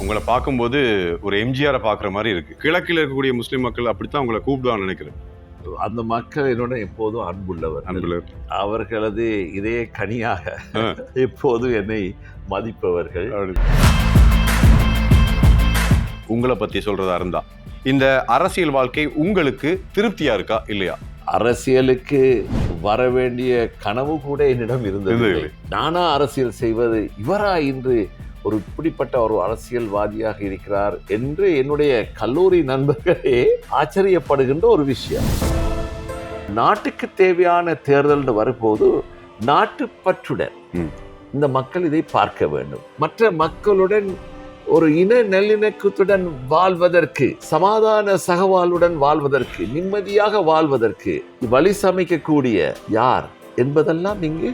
உங்களை பார்க்கும்போது ஒரு எம்ஜிஆரை பார்க்குற மாதிரி இருக்கு. கிழக்கில் இருக்கக்கூடிய முஸ்லீம் மக்கள் அப்படித்தான் உங்களை கூப்பிடுவான்னு நினைக்கிறேன். அந்த மக்கள் என்னோட எப்போதும் அன்புள்ளவர். அவர்களது இதே கனியாக எப்போதும் என்னை மதிப்பவர்கள். உங்களை பத்தி சொல்றதா இருந்தா இந்த அரசியல் வாழ்க்கை உங்களுக்கு திருப்தியா இருக்கா இல்லையா? அரசியலுக்கு வர வேண்டிய கனவு கூட என்னிடம் இருந்தது. நானா அரசியல் செய்வது, இவரா இன்று ஒரு இப்படிப்பட்ட ஒரு அரசியல்வாதியாக இருக்கிறார் என்று என்னுடைய கல்லூரி நண்பர்களே ஆச்சரியப்படுகின்ற ஒரு விஷயம். நாட்டுக்கு தேவையான தேர்தல் வரும்போது நாட்டுப்பற்றுடன் இந்த மக்கள் இதை பார்க்க வேண்டும். மற்ற மக்களுடன் ஒரு இன நல்லிணக்கத்துடன் வாழ்வதற்கு, சமாதான சகவாழ்வுடன் வாழ்வதற்கு, நிம்மதியாக வாழ்வதற்கு வழி சமைக்கக்கூடிய யார் என்பதெல்லாம் இங்கு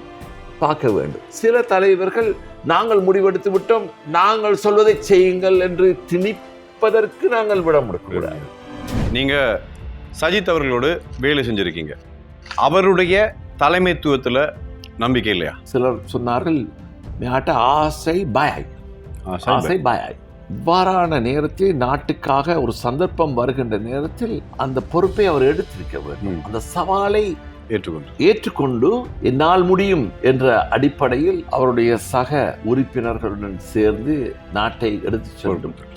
பார்க்க வேண்டும். சில தலைவர்கள் நாங்கள் முடிவெடுத்து விட்டோம், நாங்கள் சொல்வதை செய்யுங்கள் என்று திணிப்பதற்கு நாங்கள் விட முடியாது. நீங்க சஜித் அவர்களோடு வேலை செஞ்சிருக்கீங்க, அவருடைய தலைமைத்துவத்துல நம்பிக்கை இல்லையா? சிலர் சொன்னார்கள் ஆசை பாய். இவ்வாறான நேரத்தில் நாட்டுக்காக ஒரு சந்தர்ப்பம் வருகின்ற நேரத்தில் அந்த பொறுப்பை அவர் எடுத்திருக்க வேண்டும். அந்த சவாலை ஏற்றுக்கொண்டு என்னால் முடியும் என்ற அடிப்படையில் அவருடைய சக உறுப்பினர்களுடன் சேர்ந்து நாட்டை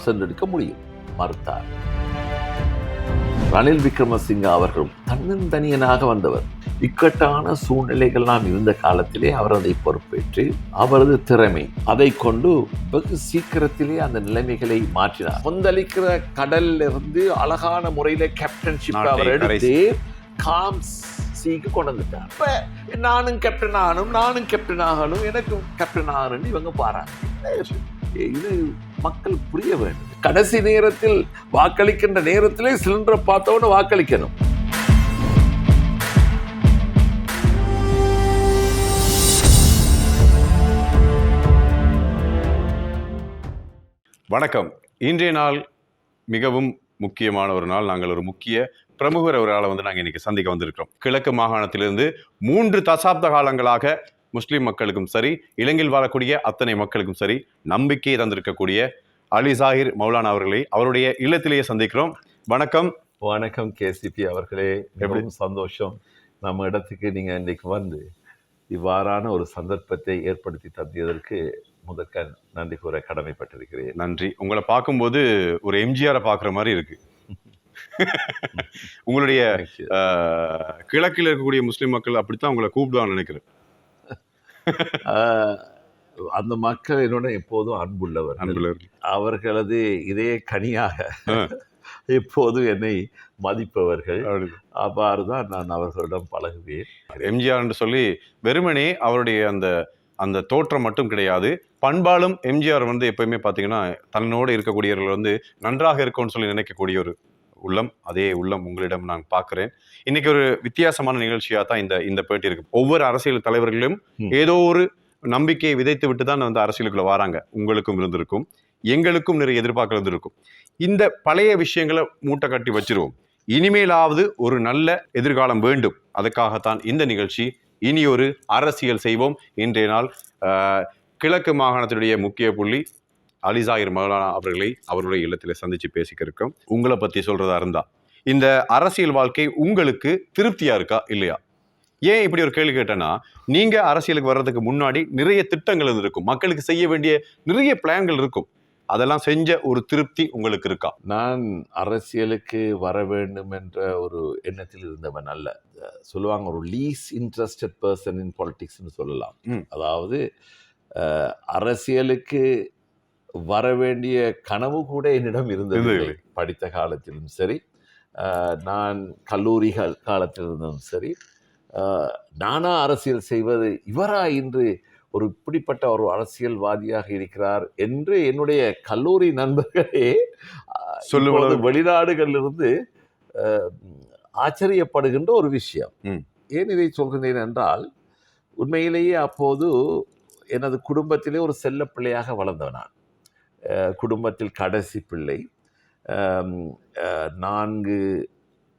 சென்றெடுக்க முடியும் மறுத்தார். ரணில் விக்ரமசிங்க அவர்களும் தன்னந்தனியனாக வந்தவர். இக்கட்டான சூழ்நிலைகள்லாம் இருந்த காலத்திலே அவர் அதை பொறுப்பேற்று அவரது திறமை அதை கொண்டு வெகு சீக்கிரத்திலே அந்த நிலைமைகளை மாற்றினார். கொந்தளிக்கிற கடல்ல இருந்து அழகான முறையில கேப்டன்ஷிப் அவர் எடுத்து காம்சிக்கு கொண்டு வந்துட்டார். இப்ப நானும் கேப்டன் ஆகணும், எனக்கும் கேப்டன் ஆகணும் இவங்க பாராங்க. இது மக்கள் புரிய வேண்டும். கடைசி நேரத்தில் வாக்களிக்கின்ற நேரத்திலே சிலிண்டரை பார்த்தவொன்னு வாக்களிக்கணும். வணக்கம். இன்றைய நாள் மிகவும் முக்கியமான ஒரு நாள். நாங்கள் ஒரு முக்கிய பிரமுகர் அவரால் நாங்கள் இன்னைக்கு சந்திக்க வந்திருக்கிறோம். கிழக்கு மாகாணத்திலிருந்து 3 தசாப்த காலங்களாக முஸ்லிம் மக்களுக்கும் சரி, இலங்கையில் வாழக்கூடிய அத்தனை மக்களுக்கும் சரி நம்பிக்கையை தந்திருக்கக்கூடிய அலி ஜாகிர் மௌலானா அவர்களை அவருடைய இல்லத்திலேயே சந்திக்கிறோம். வணக்கம். வணக்கம் கேசிபி அவர்களே, எப்படி சந்தோஷம் நம்ம இடத்துக்கு நீங்க இன்னைக்கு வந்து இவ்வாறான ஒரு சந்தர்ப்பத்தை ஏற்படுத்தி தந்ததற்கு முதற்க நன்றி கூற கடமைப்பட்டிருக்கிறேன். நன்றி. உங்களை பார்க்கும்போது ஒரு எம்ஜிஆரை பார்க்குற மாதிரி இருக்கு. உங்களுடைய கிழக்கில் இருக்கக்கூடிய முஸ்லிம் மக்கள் அப்படித்தான் உங்களை கூப்பிடுவான்னு நினைக்கிறேன். அந்த மக்கள் என்னோட எப்போதும் அன்புள்ளவர். அவர்களது இதே கனியாக எப்போதும் என்னை மதிப்பவர்கள். அவ்வாறுதான் நான் அவர்களிடம் பழகுவேன். எம்ஜிஆர் என்று சொல்லி வெறுமனே அவருடைய அந்த தோற்றம் மட்டும் கிடையாது, பண்பாலும் எம்ஜிஆர் எப்பயுமே பார்த்தீங்கன்னா தன்னோடு இருக்கக்கூடியவர்கள் நன்றாக இருக்கும்னு சொல்லி நினைக்கக்கூடிய ஒரு உள்ளம். அதே உள்ளம் உங்களிடம் நான் பார்க்கிறேன். இன்னைக்கு ஒரு வித்தியாசமான நிகழ்ச்சியாக தான் இந்த பேட்டி இருக்கு. ஒவ்வொரு அரசியல் தலைவர்களும் ஏதோ ஒரு நம்பிக்கையை விதைத்து விட்டு தான் அரசியலுக்குள்ள வராங்க. உங்களுக்கும் இருந்திருக்கும், எங்களுக்கும் நிறைய எதிர்பார்க்க இருந்திருக்கும். இந்த பழைய விஷயங்களை மூட்டை கட்டி வச்சிருவோம். இனிமேலாவது ஒரு நல்ல எதிர்காலம் வேண்டும். அதுக்காகத்தான் இந்த நிகழ்ச்சி. இனி ஒரு அரசியல் செய்வோம். இன்றைய நாள் கிழக்கு மாகாணத்தினுடைய முக்கிய புள்ளி அலி ஜாகிர் மௌலானா அவர்களை அவருடைய இல்லத்தில் சந்திச்சு பேசிக்க இருக்கோம். உங்களை பத்தி சொல்றதா இருந்தா இந்த அரசியல் வாழ்க்கை உங்களுக்கு திருப்தியா இருக்கா இல்லையா? ஏன் இப்படி ஒரு கேள்வி கேட்டேன்னா, நீங்க அரசியலுக்கு வர்றதுக்கு முன்னாடி நிறைய திட்டங்கள் இருக்கும், மக்களுக்கு செய்ய வேண்டிய நிறைய பிளான்கள் இருக்கும். அதெல்லாம் செஞ்ச ஒரு திருப்தி உங்களுக்கு இருக்கா? நான் அரசியலுக்கு வர வேண்டும் என்ற ஒரு எண்ணத்தில் இருந்தவன் அல்ல. சொல்லுவாங்க ஒரு லீஸ் இன்ட்ரெஸ்டட் பர்சன் இன் பாலிடிக்ஸ்னு சொல்லலாம். அதாவது அரசியலுக்கு வர வேண்டிய கனவு கூட என்னிடம் இருந்தது. படித்த காலத்திலும் சரி, நான் கல்லூரிகள் காலத்தில் இருந்தும் சரி, நானா அரசியல் செய்வது, இவரா இன்று ஒரு இப்படிப்பட்ட ஒரு அரசியல்வாதியாக இருக்கிறார் என்று என்னுடைய கல்லூரி நண்பர்களே சொல்லுவது வெளிநாடுகளிலிருந்து ஆச்சரியப்படுகின்ற ஒரு விஷயம். ஏன் இதை சொல்கின்றேன் என்றால், உண்மையிலேயே அப்போது எனது குடும்பத்திலே ஒரு செல்ல பிள்ளையாக வளர்ந்தவன் நான். குடும்பத்தில் கடைசி பிள்ளை. 4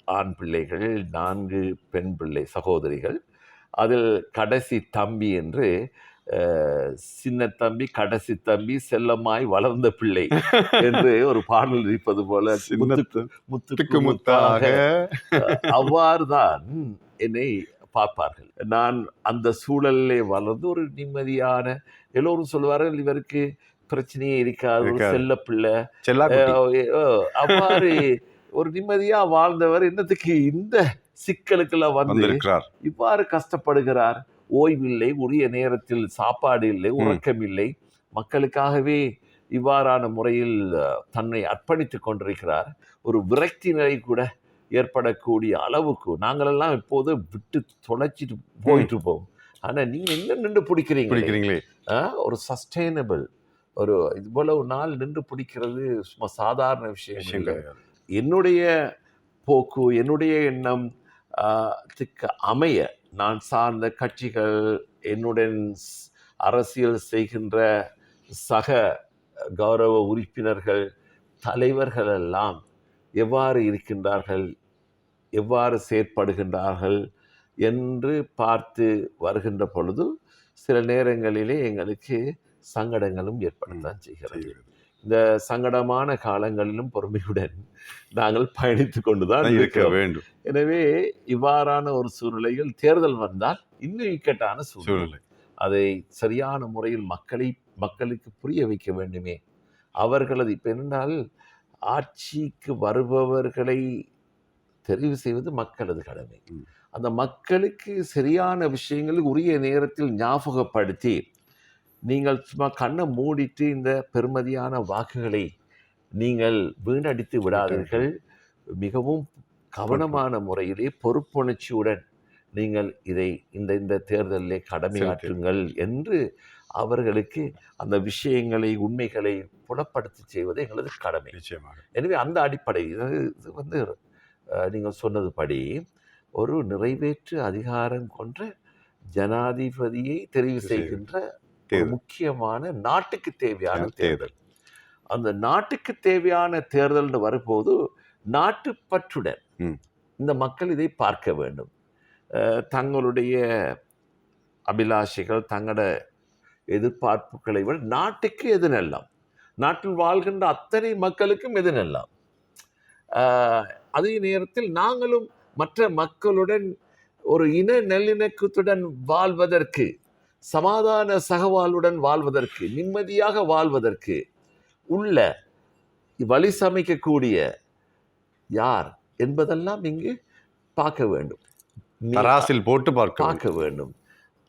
ஆண் பிள்ளைகள், 4 பெண் பிள்ளை சகோதரிகள். அதில் கடைசி தம்பி என்று சின்ன தம்பி கடைசி தம்பி செல்லமாய் வளர்ந்த பிள்ளை என்று ஒரு பாடல் இருப்பது போல முத்துக்கு முத்தாக அவ்வாறுதான் என்னை பார்ப்பார்கள். நான் அந்த சூழலிலே வளர்ந்து ஒரு நிம்மதியான, எல்லோரும் சொல்லுவார்கள் இவருக்கு பிரச்சனையே இருக்காது, ஒரு செல்ல பிள்ளை, அவ்வாறு ஒரு நிம்மதியா வாழ்ந்தவர் என்னத்துக்கு இந்த சிக்கலுக்கெல்லாம் வந்து இவ்வாறு கஷ்டப்படுகிறார்? ஓய்வில்லை, உரிய நேரத்தில் சாப்பாடு இல்லை, உறக்கம் இல்லை, மக்களுக்காகவே இவ்வாறான முறையில் தன்னை அர்ப்பணித்துக் கொண்டிருக்கிறார். ஒரு விரக்தி நிலை கூட ஏற்படக்கூடிய அளவுக்கு நாங்களெல்லாம் இப்போது விட்டு தொலைச்சிட்டு போயிட்டு இருப்போம். ஆனா நீங்க என்ன நின்று பிடிக்கிறீங்களே, ஒரு சஸ்டைனபிள், ஒரு இவ்வளவு நாள் நின்று பிடிக்கிறது சும்மா சாதாரண விஷயம் இல்லை. என்னுடைய போக்கு, என்னுடைய எண்ணம் அமைய நான் சார்ந்த கட்சிகள், என்னுடன் அரசியல் செய்கின்ற சக கௌரவ உறுப்பினர்கள், தலைவர்கள் எல்லாம் எவ்வாறு இருக்கின்றார்கள், எவ்வாறு செயற்படுகின்றார்கள் என்று பார்த்து வருகின்ற பொழுது சில நேரங்களிலே எங்களுக்கு சங்கடங்களும் ஏற்படத்தான் செய்கிறது. இந்த சங்கடமான காலங்களிலும் பொறுமையுடன் நாங்கள் பயணித்து கொண்டுதான் இருக்க வேண்டும். எனவே இவ்வாறான ஒரு சூழ்நிலையில் தேர்தல் வந்தால் இன்னும் இக்கட்டான சூழ்நிலை. அதை சரியான முறையில் மக்களுக்கு புரிய வைக்க வேண்டுமே. அவர்களது இப்ப என்னென்னால் ஆட்சிக்கு வருபவர்களை தெரிவு செய்வது மக்களது கடமை. அந்த மக்களுக்கு சரியான விஷயங்களுக்கு உரிய நேரத்தில் ஞாபகப்படுத்தி, நீங்கள் சும்மா கண்ணை மூடிட்டு இந்த பெருமதியான வாக்குகளை நீங்கள் வீணடித்து விடாதீர்கள், மிகவும் கவனமான முறையிலே பொறுப்புணர்ச்சியுடன் நீங்கள் இதை இந்த தேர்தலிலே கடமையாற்றுங்கள் என்று அவர்களுக்கு அந்த விஷயங்களை, உண்மைகளை புலப்படுத்தி செய்வது எங்களது கடமை. எனவே அந்த அடிப்படை இது வந்து நீங்கள் சொன்னதுபடி ஒரு நிறைவேற்று அதிகாரம் கொண்ட ஜனாதிபதியை தெரிவு செய்கின்ற முக்கியமான நாட்டுக்கு தேவையான தேர்தல். அந்த நாட்டுக்கு தேவையான தேர்தல் வரும்போது நாட்டுப்பற்றுடன் இந்த மக்கள் இதை பார்க்க வேண்டும். தங்களுடைய அபிலாஷைகள், தங்களோட எதிர்பார்ப்புகளை விட நாட்டுக்கு எது நல்லம், நாட்டில் வாழ்கின்ற அத்தனை மக்களுக்கும் எது நல்லம், அதே நேரத்தில் நாங்களும் மற்ற மக்களுடன் ஒரு இன நல்லிணக்கத்துடன் வாழ்வதற்கு, சமாதான சகவாழ்வுடன் வாழ்வதற்கு, நிம்மதியாக வாழ்வதற்கு உள்ள வழி சமைக்கக்கூடிய யார் என்பதெல்லாம் இங்கு பார்க்க வேண்டும், தராசில் போட்டு பார்க்க வேண்டும்.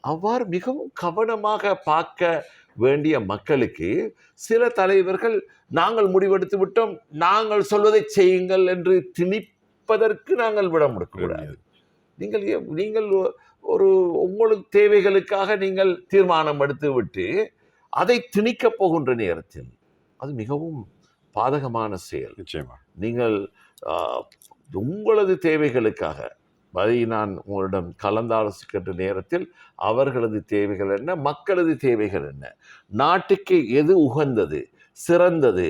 அவ்வாறு மிகவும் கவனமாக பார்க்க வேண்டிய மக்களுக்கு சில தலைவர்கள் நாங்கள் முடிவெடுத்து விட்டோம், நாங்கள் சொல்வதை செய்யுங்கள் என்று திணிப்பதற்கு நாங்கள் விட முடியாது. நீங்கள் ஒரு உங்களுக்கு தேவைகளுக்காக நீங்கள் தீர்மானம் எடுத்து விட்டு அதை திணிக்கப் போகின்ற நேரத்தில் அது மிகவும் பாதகமான செயல். நிச்சயமா நீங்கள் உங்களது தேவைகளுக்காக அதை நான் உங்களிடம் கலந்தாலோசிக்கின்ற நேரத்தில் அவர்களது தேவைகள் என்ன, மக்களது தேவைகள் என்ன, நாட்டுக்கு எது உகந்தது, சிறந்தது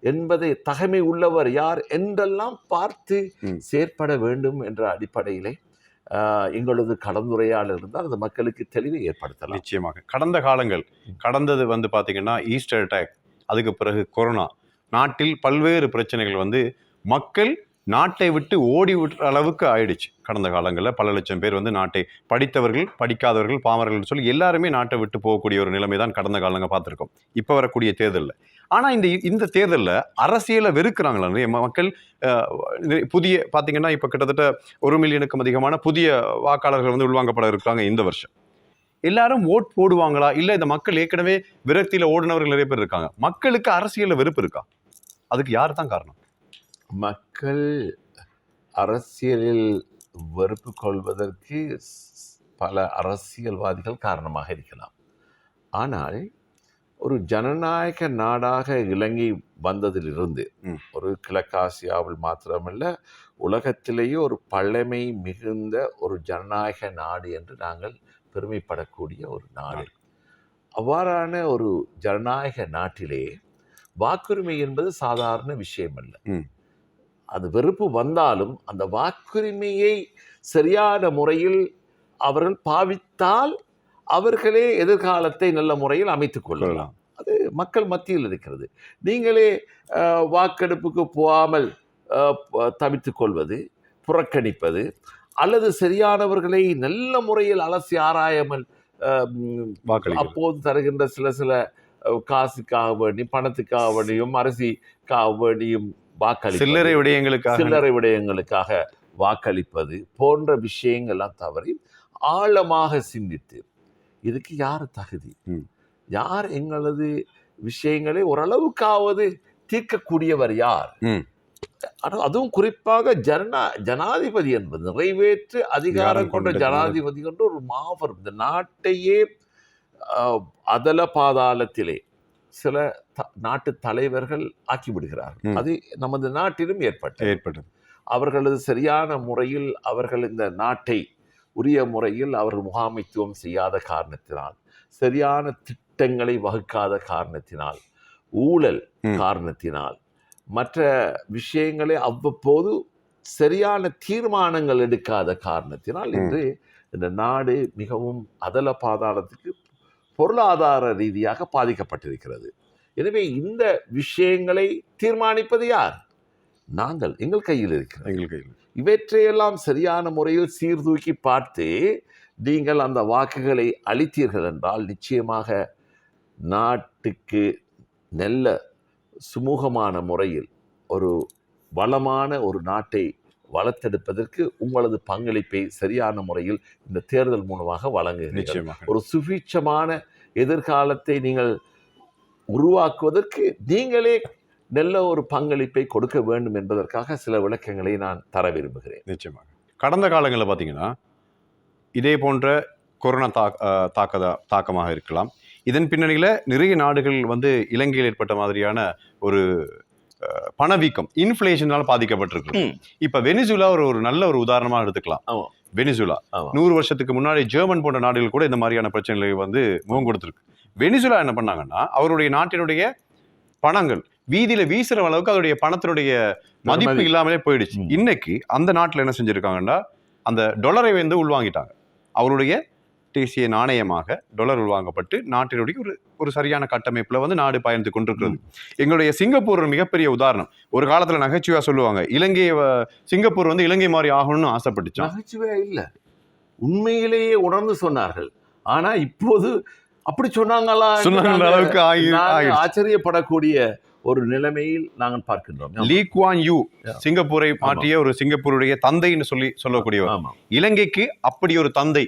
என்பதை தகமை உள்ளவர் யார் என்றெல்லாம் பார்த்து செயற்பட வேண்டும் என்ற அடிப்படையிலே எங்களது கலந்துரையாடல் இருந்தால் அந்த மக்களுக்கு தெளிவை ஏற்படுத்தலாம். நிச்சயமாக கடந்த காலங்கள் கடந்தது வந்து பார்த்தீங்கன்னா ஈஸ்டர் அட்டாக், அதுக்கு பிறகு கொரோனா, நாட்டில் பல்வேறு பிரச்சனைகள் மக்கள் நாட்டை விட்டு ஓடி விட்டுற அளவுக்கு ஆயிடுச்சு. கடந்த காலங்களில் பல லட்சம் பேர் நாட்டை, படித்தவர்கள் படிக்காதவர்கள் பாமரர்கள் சொல்லி எல்லாருமே நாட்டை விட்டு போகக்கூடிய ஒரு நிலைமை தான் கடந்த காலங்கள் பார்த்துருக்கோம். இப்போ வரக்கூடிய தேர்தலில் ஆனால் இந்த தேர்தலில் அரசியலை வெறுக்கிறாங்களே மக்கள். புதிய பார்த்தீங்கன்னா இப்போ கிட்டத்தட்ட 1 மில்லியனுக்கும் அதிகமான புதிய வாக்காளர்கள் உள்வாங்கப்பட இருக்கிறாங்க இந்த வருஷம். எல்லாரும் ஓட் போடுவாங்களா, இல்லை இந்த மக்கள் ஏற்கனவே விரக்தியில் ஓடினவர்கள் நிறைய பேர் இருக்காங்க, மக்களுக்கு அரசியலில் வெறுப்பு இருக்கா? அதுக்கு யார் தான் காரணம்? மக்கள் அரசியலில் வெறுப்பு கொள்வதற்கு பல அரசியல்வாதிகள் காரணமாக இருக்கலாம். ஆனால் ஒரு ஜனநாயக நாடாக இலங்கை வந்ததிலிருந்து, ஒரு கிழக்காசியாவில் மாத்திரமல்ல உலகத்திலேயே ஒரு பழமை மிகுந்த ஒரு ஜனநாயக நாடு என்று நாங்கள் பெருமைப்படக்கூடிய ஒரு நாடு. அவ்வாறான ஒரு ஜனநாயக நாட்டிலே வாக்குரிமை என்பது சாதாரண விஷயம் அல்ல. அது வெறுப்பு வந்தாலும் அந்த வாக்குரிமையை சரியான முறையில் அவர்கள் பாவித்தால் அவர்களே எதிர்காலத்தை நல்ல முறையில் அமைத்துக் கொள்ளலாம். அது மக்கள் மத்தியில் இருக்கிறது. நீங்களே வாக்கெடுப்புக்கு போகாமல் தவித்துக் கொள்வது, புறக்கணிப்பது, அல்லது சரியானவர்களை நல்ல முறையில் அலசி ஆராயாமல் அப்போது தருகின்ற சில காசுக்காக வேண்டி, பணத்துக்காக வேண்டியும், அரசிக்காக வேண்டியும் சில்லறை விடயங்களுக்காக வாக்களிப்பது போன்ற விஷயங்கள்லாம் தவறி ஆழமாக சிந்தித்து இதுக்கு யார் தகுதி, யார் எங்களது விஷயங்களை ஓரளவுக்காவது தீர்க்கக்கூடியவர் யார், அதுவும் குறிப்பாக ஜனாதிபதி என்பது நிறைவேற்று அதிகாரம் கொண்ட ஜனாதிபதி கொண்ட ஒரு மாபெரும் இந்த நாட்டையே அதல பாதாளத்திலே சில நாட்டு தலைவர்கள் ஆக்கிவிடுகிறார்கள். அது நமது நாட்டிலும் ஏற்பட்டது. அவர்களது சரியான முறையில் அவர்கள் இந்த நாட்டை உரிய முறையில் அவர்கள் முகாமைத்துவம் செய்யாத காரணத்தினால், சரியான திட்டங்களை வகுக்காத காரணத்தினால், ஊழல் காரணத்தினால், மற்ற விஷயங்களை அவ்வப்போது சரியான தீர்மானங்கள் எடுக்காத காரணத்தினால் இன்று இந்த நாடு மிகவும் அதல பாதாளத்துக்கு பொருளாதார ரீதியாக பாதிக்கப்பட்டிருக்கிறது. எனவே இந்த விஷயங்களை தீர்மானிப்பது யார்? நாங்கள், எங்கள் கையில் இருக்கிறோம். இவற்றையெல்லாம் சரியான முறையில் சீர்தூக்கி பார்த்து நீங்கள் அந்த வாக்குகளை அளித்தீர்கள் என்றால் நிச்சயமாக நாட்டுக்கு நல்ல சுமூகமான முறையில் ஒரு வளமான ஒரு நாட்டை வளர்த்தெடுப்பதற்கு உங்களது பங்களிப்பை சரியான முறையில் இந்த தேர்தல் மூலமாக வழங்குகிறீர்கள். ஒரு சுபீட்சமான எதிர்காலத்தை நீங்கள் உருவாக்குவதற்கு நீங்களே நல்ல ஒரு பங்களிப்பை கொடுக்க வேண்டும் என்பதற்காக சில விளக்கங்களை நான் தர விரும்புகிறேன். நிச்சயமாக கடந்த காலங்களில் பார்த்தீங்கன்னா இதே போன்ற கொரோனா தாக்கமாக இருக்கலாம். இதன் பின்னணியில் நிறைய நாடுகள் இலங்கையில் ஏற்பட்ட மாதிரியான ஒரு பணவீக்கம், இன்ஃப்ளேஷனால் பாதிக்கப்பட்டிருக்கு. இப்ப வெனிசுலா ஒரு நல்ல ஒரு உதாரணமாக எடுத்துக்கலாம். வெனிசுலா 100 வருஷத்துக்கு முன்னாடி ஜெர்மன் போன்ற நாடுகள் கூட இந்த மாதிரியான பிரச்சனைகளை முகம் கொடுத்திருக்கு. வெனிசுலா என்ன பண்ணாங்கன்னா அவருடைய நாட்டினுடைய பணங்கள் வீதியில வீசுற அளவுக்கு அதோடைய பணத்தினுடைய மதிப்பு இல்லாமலே போயிடுச்சு. இன்னைக்கு அந்த நாட்டில் என்ன செஞ்சிருக்காங்கன்னா அந்த டொலரை உள்வாங்கிட்டாங்க. அவருடைய தேசிய நாணயமாக டொலர் உள்வாங்கப்பட்டு நாட்டினுடைய ஒரு சரியான கட்டமைப்புல நாடு பயணித்து கொண்டிருக்கிறது. எங்களுடைய சிங்கப்பூர் ஒரு மிகப்பெரிய உதாரணம். ஒரு காலத்துல நகைச்சுவையா சொல்லுவாங்க, சிங்கப்பூர் இலங்கை மாதிரி ஆகணும்னு ஆசைப்பட்டுச்சு. நகைச்சுவையா இல்ல, உண்மையிலேயே உணர்ந்து சொன்னார்கள். ஆனா இப்போது அப்படி சொன்னாங்களா அளவுக்கு ஆச்சரியப்படக்கூடிய ஒரு நிலைமையில் நாங்கள் பார்க்கின்றோம். லீ குவான் யூ சிங்கப்பூரை மாற்றிய ஒரு சிங்கப்பூருடைய தந்தைன்னு சொல்லக்கூடியவர். இலங்கைக்கு அப்படி ஒரு தந்தை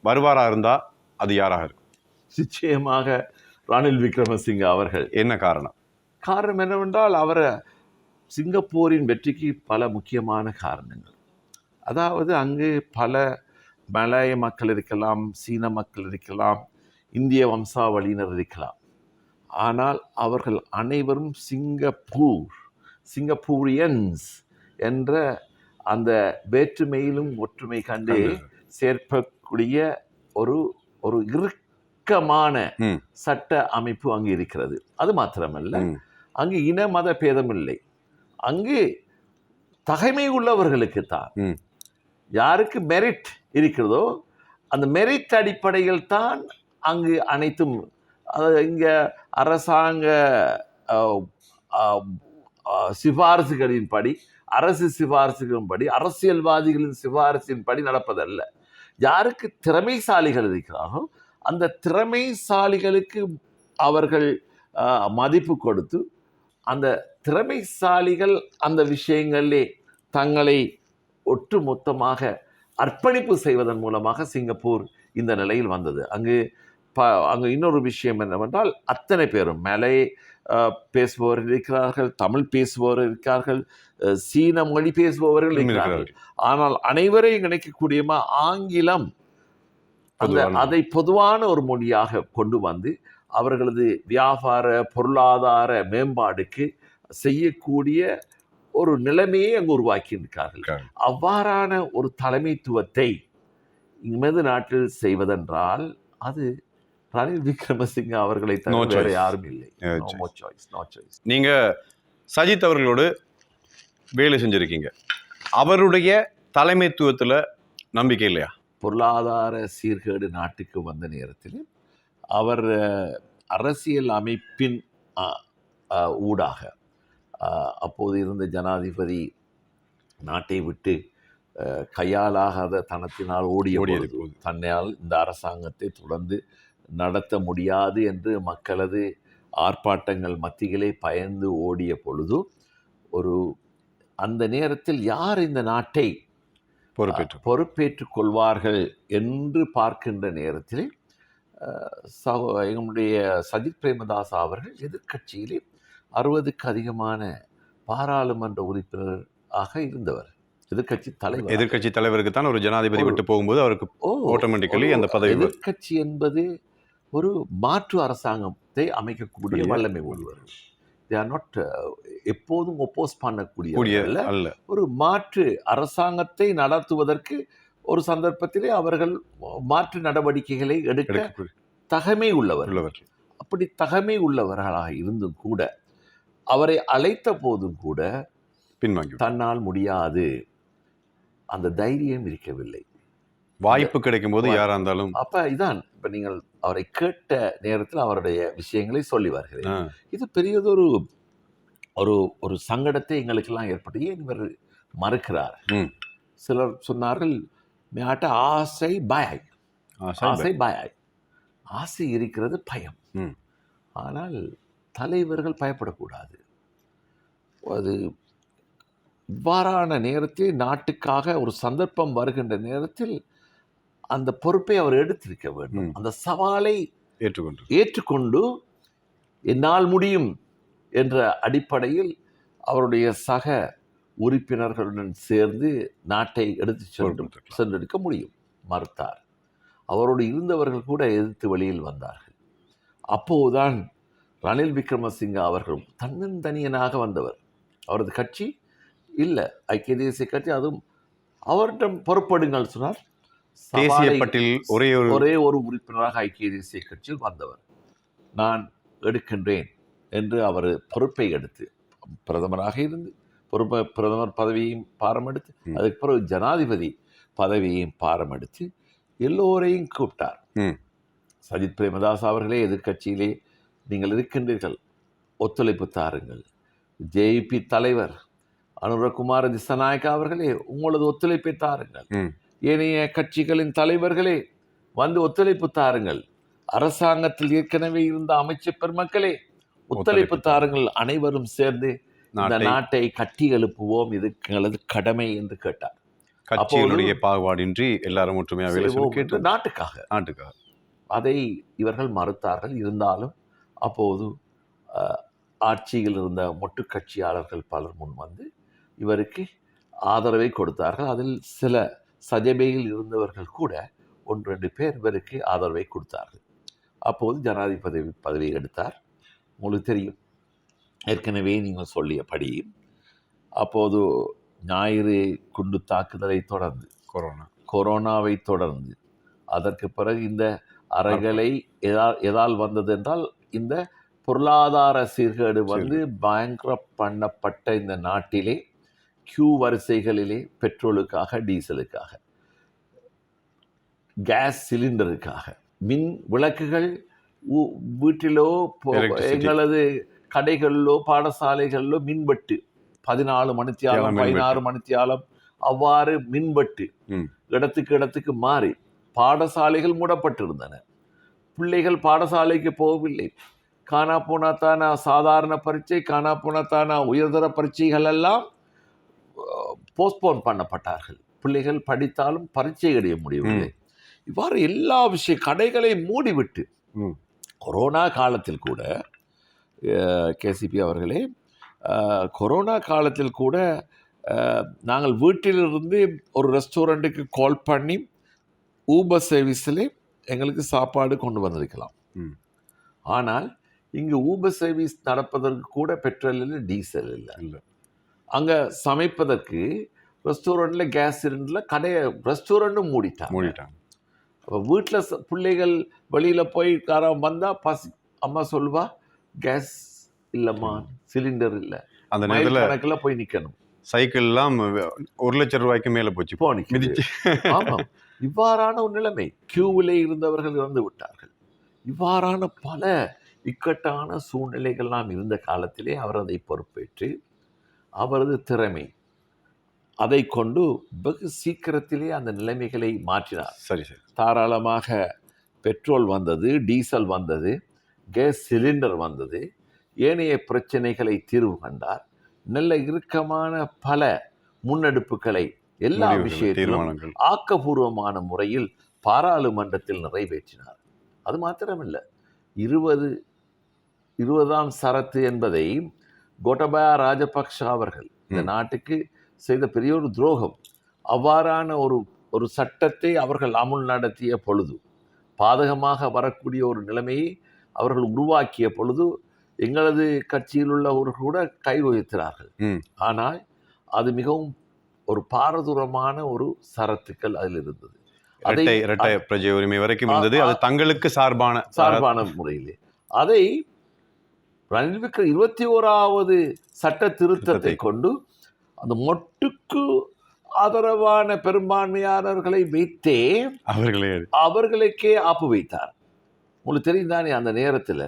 வருவாரா இருந்தா அது யாராக இருக்கும்? நிச்சயமாக ரணில் விக்ரமசிங்க அவர்கள். என்ன காரணம்? காரணம் என்னவென்றால் சிங்கப்பூரின் வெற்றிக்கு பல முக்கியமான காரணங்கள். அதாவது அங்கு பல மலாய மக்கள் இருக்கலாம், சீன மக்கள் இருக்கலாம், இந்திய வம்சாவளியினர் இருக்கலாம். ஆனால் அவர்கள் அனைவரும் சிங்கப்பூரியன்ஸ் என்ற அந்த வேற்றுமையிலும் ஒற்றுமை கண்டு சேர்க்கக்கூடிய ஒரு இறுக்கமான சட்ட அமைப்பு அங்கு இருக்கிறது. அது மாத்திரமல்ல, அங்கு இன மத பேதம் இல்லை. அங்கு தகைமை உள்ளவர்களுக்கு தான் யாருக்கு மெரிட் இருக்கிறதோ அந்த மெரிட் அடிப்படையில் தான் அங்கு அனைத்தும். இங்க அரசாங்க சிபாரிசுகளின்படி, அரசு சிபாரிசுகளின்படி, அரசியல்வாதிகளின் சிபாரிசின்படி நடப்பதல்ல. யாருக்கு திறமைசாலிகள் இருக்கிறார்களோ அந்த திறமைசாலிகளுக்கு அவர்கள் மதிப்பு கொடுத்து அந்த திறமைசாலிகள் அந்த விஷயங்களிலே தங்களை ஒட்டுமொத்தமாக அர்ப்பணிப்பு செய்வதன் மூலமாக சிங்கப்பூர் இந்த நிலையில் வந்தது. அங்கு இன்னொரு விஷயம் என்னவென்றால் அத்தனை பேரும் மலை பேசுபவர்கள் இருக்கிறார்கள், தமிழ் பேசுபவர்கள் இருக்கிறார்கள், சீன மொழி பேசுபவர்கள் இருக்கிறார்கள். ஆனால் அனைவரையும் இணைக்கக்கூடிய ஆங்கிலம் அதை பொதுவான ஒரு மொழியாக கொண்டு வந்து அவர்களது வியாபார பொருளாதார மேம்பாடுக்கு செய்யக்கூடிய ஒரு நிலைமையை அங்கு உருவாக்கி இருக்கிறார்கள். அவ்வாறான ஒரு தலைமைத்துவத்தை நமது நாட்டில் செய்வதென்றால் அது ரணில் விக்ரமசிங்க அவர்களை தவிர வேற யாரும் இல்லை. நீங்க சஜித் அவர்களோடு வேலை செஞ்சிருக்கீங்க, அவருடைய தலைமைத்துவத்துல நம்பிக்கை இல்லையா? பொருளாதார சீர்கேடு நாட்டுக்கு வந்த நேரத்தில் அவர் அரசியல் அமைப்பின் ஊடாக அப்போது இருந்த ஜனாதிபதி நாட்டை விட்டு கையாலாகாத தனத்தினால் ஓடியது தன்னால் இந்த அரசாங்கத்தை தொடர்ந்து நடத்த முடியாது என்று மக்களது ஆர்ப்பாட்டங்கள் மத்தியிலே பயந்து ஓடிய பொழுது அந்த நேரத்தில் யார் இந்த நாட்டை பொறுப்பேற்றுக் கொள்வார்கள் என்று பார்க்கின்ற நேரத்தில் எங்களுடைய சஜித் பிரேமதாச அவர்கள் எதிர்க்கட்சியிலே 60க்கு அதிகமான பாராளுமன்ற உறுப்பினராக இருந்தவர். எதிர்க்கட்சி தலைவருக்கு தான் ஒரு ஜனாதிபதி விட்டு போகும்போது அவருக்கு ஆட்டோமேட்டிக்கலி அந்த பதவி. எதிர்க்கட்சி என்பது ஒரு மாற்று அரசாங்கத்தை அமைக்கக்கூடிய வல்லமை உள்ளவர்கள். They are not எப்போதும் ஒப்போஸ் பண்ணக்கூடிய அல்ல. ஒரு மாற்று அரசாங்கத்தை நடத்துவதற்கு ஒரு சந்தர்ப்பத்திலே அவர்கள் மாற்று நடவடிக்கைகளை எடுக்க தகமை உள்ளவர்கள். அப்படி தகமை உள்ளவர்களாக இருந்தும் கூட அவரை அழைத்த போதும் கூட பின்வாங்கி தன்னால் முடியாது, அந்த தைரியம் இருக்கவில்லை. வாய்ப்பு கிடைக்கும் போது யாரா இருந்தாலும் அப்ப இதான் இப்ப நீங்கள் அவரை கேட்ட நேரத்தில் அவருடைய விஷயங்களை சொல்லி வருகிறேன். இது பெரியதொரு ஒரு சங்கடத்தை எங்களுக்கெல்லாம் ஏற்பட்டு, ஏன் இவர் மறுக்கிறார்? சிலர் சொன்னார்கள் ஆசை பாயாய், ஆசை பாயாய், ஆசை இருக்கிறது பயம். ஆனால் தலைவர்கள் பயப்படக்கூடாது. அது இவ்வாறான நேரத்தில் நாட்டுக்காக ஒரு சந்தர்ப்பம் வருகின்ற நேரத்தில் அந்த பொறுப்பை அவர் எடுத்திருக்க வேண்டும். அந்த சவாலை ஏற்றுக்கொண்டு என்னால் முடியும் என்ற அடிப்படையில் அவருடைய சக உறுப்பினர்களுடன் சேர்ந்து நாட்டை எடுத்து சென்றெடுக்க முடியும். மறுத்தார். அவரோடு இருந்தவர்கள் கூட எதிர்த்து வெளியில் வந்தார்கள். அப்போதுதான் ரணில் விக்ரமசிங்க அவர்கள் தன்னந்தனியனாக வந்தவர். அவரது கட்சி இல்லை, ஐக்கிய தேசிய கட்சி, அதுவும் அவரிடம் பொறுப்படுங்கள் சொன்னார். தேசிய பட்டியல் ஒரே ஒரு உறுப்பினராக ஐக்கிய தேசிய கட்சியில் வந்தவர். நான் எடுக்கின்றேன் என்று அவர் பொறுப்பை எடுத்து பிரதமராக இருந்து பிரதமர் பதவியையும் பாரமெடுத்து அதுக்கு பிறகு ஜனாதிபதி பதவியையும் பாரமெடுத்து எல்லோரையும் கூப்பிட்டார். சஜித் பிரேமதாஸ் அவர்களே எதிர்கட்சியிலே நீங்கள் இருக்கின்றீர்கள், ஒத்துழைப்பு தாருங்கள். ஜேபி தலைவர் அனுரகுமார திசாநாயக்கா அவர்களே உங்களது ஒத்துழைப்பை தாருங்கள். ஏனைய கட்சிகளின் தலைவர்களே வந்து ஒத்துழைப்பு தாருங்கள். அரசாங்கத்தில் ஏற்கனவே இருந்த அமைச்சர் பெருமக்களே ஒத்துழைப்பு தாருங்கள். அனைவரும் சேர்ந்து இந்த நாட்டை கட்டி எழுப்புவோம், இது எங்களது கடமை என்று கேட்டார். கட்சிகளுடைய பாகுபாடின்றி எல்லாரும் ஒற்றுமையாக நாட்டுக்காக. அதை இவர்கள் மறுத்தார்கள். இருந்தாலும் அப்போது ஆட்சியில் இருந்த மொட்டு கட்சியாளர்கள் பலர் முன் வந்து இவருக்கு ஆதரவை கொடுத்தார்கள். அதில் சில சஜபையில் இருந்தவர்கள் கூட 1-2 பேர் இவருக்கு ஆதரவை கொடுத்தார்கள். அப்போது ஜனாதிபதி பதவியை எடுத்தார். உங்களுக்கு தெரியும், ஏற்கனவே நீங்கள் சொல்லியபடி அப்போது ஞாயிறு குண்டு தாக்குதலை தொடர்ந்து கொரோனாவை தொடர்ந்து அதற்கு பிறகு இந்த அறைகளை எதால் வந்தது என்றால் இந்த பொருளாதார சீர்கேடு வந்து பயங்கர பண்ணப்பட்ட இந்த நாட்டிலே கியூ வரிசைகளிலே பெட்ரோலுக்காக, டீசலுக்காக, கேஸ் சிலிண்டருக்காக, மின் விளக்குகள் வீட்டிலோ எங்களது கடைகளிலோ பாடசாலைகளிலோ மின்வெட்டு 14 மணித்தியாலம் 16 மணித்தியாலம் அவ்வாறு மின்வெட்டு இடத்துக்கு மாறி பாடசாலைகள் மூடப்பட்டிருந்தன. பிள்ளைகள் பாடசாலைக்கு போகவில்லை. காணா போனாத்தானா சாதாரண பரீட்சை, காணா போனாத்தானா உயர்தர பரீட்சைகள் எல்லாம் போஸ்ட்போன் பண்ணப்பட்டார்கள். பிள்ளைகள் படித்தாலும் பரீட்சை அடைய முடியவில்லை. இவ்வாறு எல்லா கடைகளை மூடிவிட்டு கொரோனா காலத்தில் கூட கேசிபி அவர்களே, கொரோனா காலத்தில் கூட நாங்கள் வீட்டிலிருந்து ஒரு ரெஸ்டாரண்ட்டுக்கு கால் பண்ணி ஊபர் சர்வீஸில் எங்களுக்கு சாப்பாடு கொண்டு வந்திருக்கலாம். ஆனால் இங்கு ஊபர் சர்வீஸ் நடப்பதற்கு கூட பெட்ரோல் இல்லை, டீசல் இல்லை. அங்கே சமைப்பதற்கு ரெஸ்டாரண்ட்டில் கேஸ் சிலிண்டரில் ரெஸ்டாரண்ட்டும் மூடிட்டாங்க. அப்போ வீட்டில் பிள்ளைகள் வெளியில் போய் காரம் வந்தால் அம்மா சொல்லுவா, கேஸ் இல்லைம்மா, சிலிண்டர் இல்லை. அந்த நேரத்தில் போய் நிற்கணும். சைக்கிள்லாம் 1 லட்சம் ரூபாய்க்கு மேலே போச்சு. ஆமாம். இவ்வாறான ஒரு நிலைமை. கியூவிலே இருந்தவர்கள் இறந்து விட்டார்கள். இவ்வாறான பல இக்கட்டான சூழ்நிலைகள்லாம் இருந்த காலத்திலே அவர் அதை பொறுப்பேற்று அவரது திறமை அதை கொண்டு வெகு சீக்கிரத்திலே அந்த நிலைமைகளை மாற்றினார். சரி சரி. தாராளமாக பெட்ரோல் வந்தது, டீசல் வந்தது, கேஸ் சிலிண்டர் வந்தது, ஏனைய பிரச்சனைகளை தீர்வு கண்டார். நல்ல இறுக்கமான பல முன்னெடுப்புகளை எல்லா விஷயத்திலும் ஆக்கப்பூர்வமான முறையில் பாராளுமன்றத்தில் நிறைவேற்றினார். அது மாத்திரமில்லை, 20ஆம் சரத்து என்பதை கோட்டபாயா ராஜபக்ஷ அவர்கள் இந்த நாட்டுக்கு செய்த பெரிய ஒரு துரோகம். அவ்வாறான ஒரு சட்டத்தை அவர்கள் அமுல் நடத்திய பொழுது, பாதகமாக வரக்கூடிய ஒரு நிலைமையை அவர்கள் உருவாக்கிய பொழுது எங்களது கட்சியில் உள்ளவர்கள் கூட கை உயர்த்தினார்கள். ஆனால் அது மிகவும் ஒரு பாரதூரமான ஒரு சரத்துக்கள் அதில் இருந்தது. இரட்டை பிரஜை உரிமை வரைக்கும் இருந்தது. அது தங்களுக்கு சார்பான முறையிலே அதை ரணில் விக்ரம 21வது சட்ட திருத்தத்தை கொண்டு அந்த மொட்டுக்கு ஆதரவான பெரும்பான்மையாளர்களை வைத்தே அவர்களுக்கே ஆப்பு வைத்தார். உங்களுக்கு தெரியும் தானே, அந்த நேரத்தில்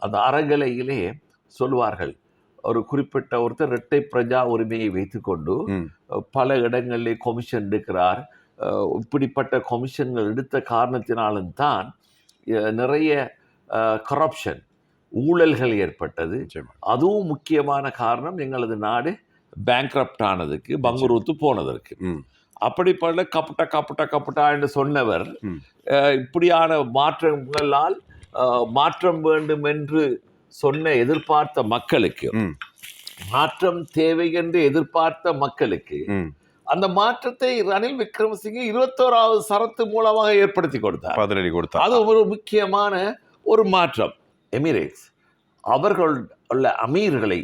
அந்த அறகலையிலே சொல்வார்கள், ஒரு குறிப்பிட்ட ஒருத்தர் இரட்டை பிரஜா உரிமையை வைத்துக்கொண்டு பல இடங்களிலே கொமிஷன் எடுக்கிறார். இப்படிப்பட்ட கொமிஷன்கள் எடுத்த காரணத்தினாலும் தான் நிறைய கரப்ஷன், ஊழல்கள் ஏற்பட்டது. அதுவும் முக்கியமான காரணம் எங்களது நாடு பேங்க்ரப்ட் ஆனதுக்கு, பங்குரூத்து போனதற்கு. அப்படிப்பட்ட கப்புட்டா என்று சொன்னவர் இப்படியான மாற்றங்களால் மாற்றம் வேண்டும் என்று சொன்ன எதிர்பார்த்த மக்களுக்கு, மாற்றம் தேவை என்று எதிர்பார்த்த மக்களுக்கு அந்த மாற்றத்தை ரணில் விக்ரமசிங்கே 21வது சரத்து மூலமாக ஏற்படுத்தி கொடுத்தார். அது ஒரு முக்கியமான ஒரு மாற்றம். எமிரேட்ஸ் அவர்கள் உள்ள அமீர்களை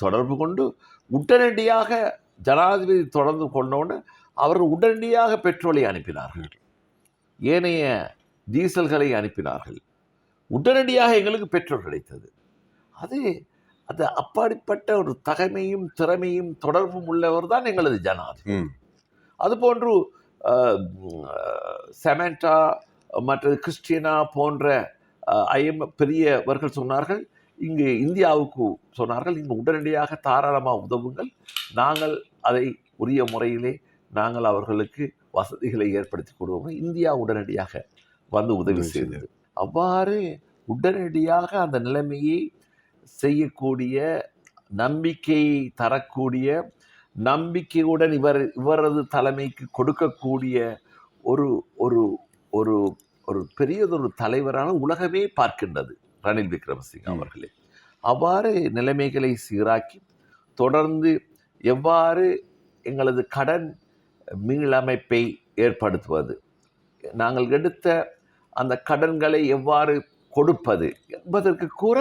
தொடர்பு கொண்டு உடனடியாக ஜனாதிபதி தொடர்ந்து கொண்டோன்னு அவர்கள் உடனடியாக பெட்ரோலை அனுப்பினார்கள், ஏனைய டீசல்களை அனுப்பினார்கள். உடனடியாக எங்களுக்கு பெட்ரோல் கிடைத்தது. அது அப்படிப்பட்ட ஒரு தகைமையும் திறமையும் தொடர்பும் உள்ளவர் தான் எங்களது ஜனாதிபதி. அதுபோன்று செமண்டா மற்றது கிறிஸ்டினா போன்ற பெரியவர்கள் சொன்னார்கள், இங்கு இந்தியாவுக்கு சொன்னார்கள், இங்கு உடனடியாக தாராளமாக உதவுங்கள், நாங்கள் அதை உரிய முறையிலே நாங்கள் அவர்களுக்கு வசதிகளை ஏற்படுத்தி கொடுவோம். இந்தியா உடனடியாக வந்து உதவி செய்தது. அவ்வாறு உடனடியாக அந்த நிலைமையை செய்யக்கூடிய, நம்பிக்கையை தரக்கூடிய, நம்பிக்கையுடன் இவரது தலைமைக்கு கொடுக்கக்கூடிய ஒரு ஒரு ஒரு ஒரு பெரியதொரு தலைவரான உலகமே பார்க்கின்றது ரணில் விக்ரமசிங்கே அவர்களே. அவ்வாறு நிலைமைகளை சீராக்கி தொடர்ந்து எவ்வாறு எங்களது கடன் மீளமைப்பை ஏற்படுத்துவது, நாங்கள் எடுத்த அந்த கடன்களை எவ்வாறு கொடுப்பது என்பதற்கு கூற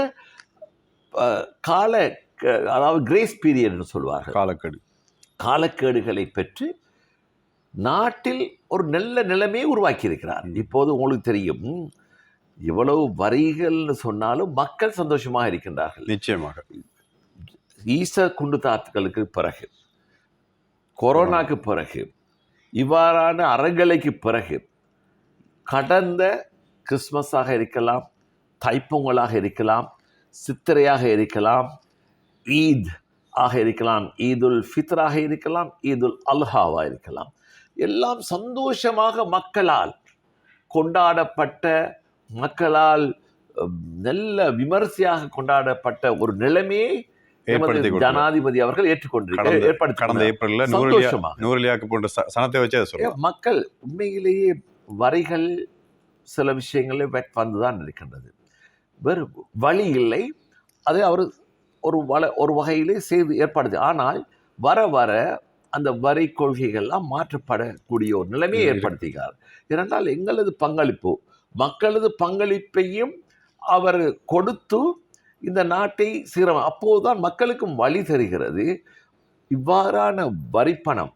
அதாவது கிரேஸ் பீரியட் என்று சொல்வார்கள், காலக்கேடுகளை பெற்று நாட்டில் ஒரு நல்ல நிலைமையை உருவாக்கி இருக்கிறார். இப்போது உங்களுக்கு தெரியும், இவ்வளவு வரிகள்னு சொன்னாலும் மக்கள் சந்தோஷமாக இருக்கின்றார்கள். நிச்சயமாக ஈஸ்டர் குண்டு தாக்குதலுக்கு பிறகு, கொரோனாக்கு பிறகு, இவ்வாறான அறங்கலைக்கு பிறகு, கடந்த கிறிஸ்மஸாக இருக்கலாம், தைப்பொங்கலாக இருக்கலாம், சித்திரையாக இருக்கலாம், ஈத் ஆக இருக்கலாம், ஈதுல் ஃபித்ராக இருக்கலாம், ஈதுல் அல்ஹாவாக இருக்கலாம், எல்லாம் சந்தோஷமாக மக்களால் கொண்டாடப்பட்ட, மக்களால் நல்ல விமர்சையாக கொண்டாடப்பட்ட ஒரு நிலைமையை ஜனாதிபதி அவர்கள் மக்கள் உண்மையிலேயே வரிகள் சில விஷயங்களே வந்துதான் இருக்கின்றது, வேறு வழி இல்லை, அதை அவர் ஒரு வகையிலே செய்து ஏற்படுது. ஆனால் வர வர அந்த வரி கொள்கைகள்லாம் மாற்றப்படக்கூடிய ஒரு நிலைமையை ஏற்படுத்துகிறார். ஏனென்றால் எங்களது பங்களிப்பு, மக்களது பங்களிப்பையும் அவர் கொடுத்து இந்த நாட்டை அப்போதுதான் மக்களுக்கும் வழி தருகிறது. இவ்வாறான வரிப்பணம்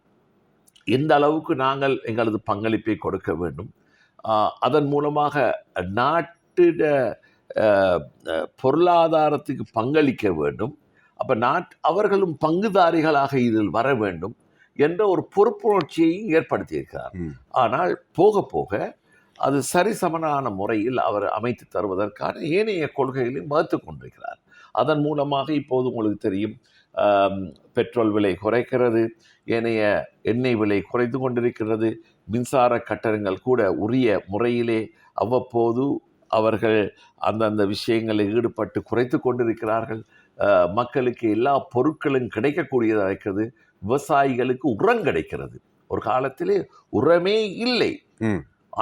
எந்த அளவுக்கு நாங்கள் எங்களது பங்களிப்பை கொடுக்க வேண்டும், அதன் மூலமாக நாட்டிட பொருளாதாரத்துக்கு பங்களிக்க வேண்டும், அப்போ அவர்களும் பங்குதாரிகளாக இதில் வர வேண்டும் என்ற ஒரு பொறுப்புணர்ச்சியையும் ஏற்படுத்தியிருக்கிறார். ஆனால் போக போக அது சரிசமனான முறையில் அவர் அமைத்து தருவதற்கான ஏனைய கொள்கைகளையும் வகுத்து கொண்டிருக்கிறார். அதன் மூலமாக இப்போது உங்களுக்கு தெரியும், பெட்ரோல் விலை குறைக்கிறது, ஏனைய எண்ணெய் விலை குறைந்து கொண்டிருக்கிறது, மின்சார கட்டணங்கள் கூட உரிய முறையிலே அவ்வப்போது அவர்கள் அந்தந்த விஷயங்களில் ஈடுபட்டு குறைத்து கொண்டிருக்கிறார்கள். மக்களுக்கு எல்லா பொருட்களும் கிடைக்கக்கூடியதாக இருக்கிறது. விவசாயிகளுக்கு உரம் கிடைக்கிறது. ஒரு காலத்திலே உரமே இல்லை.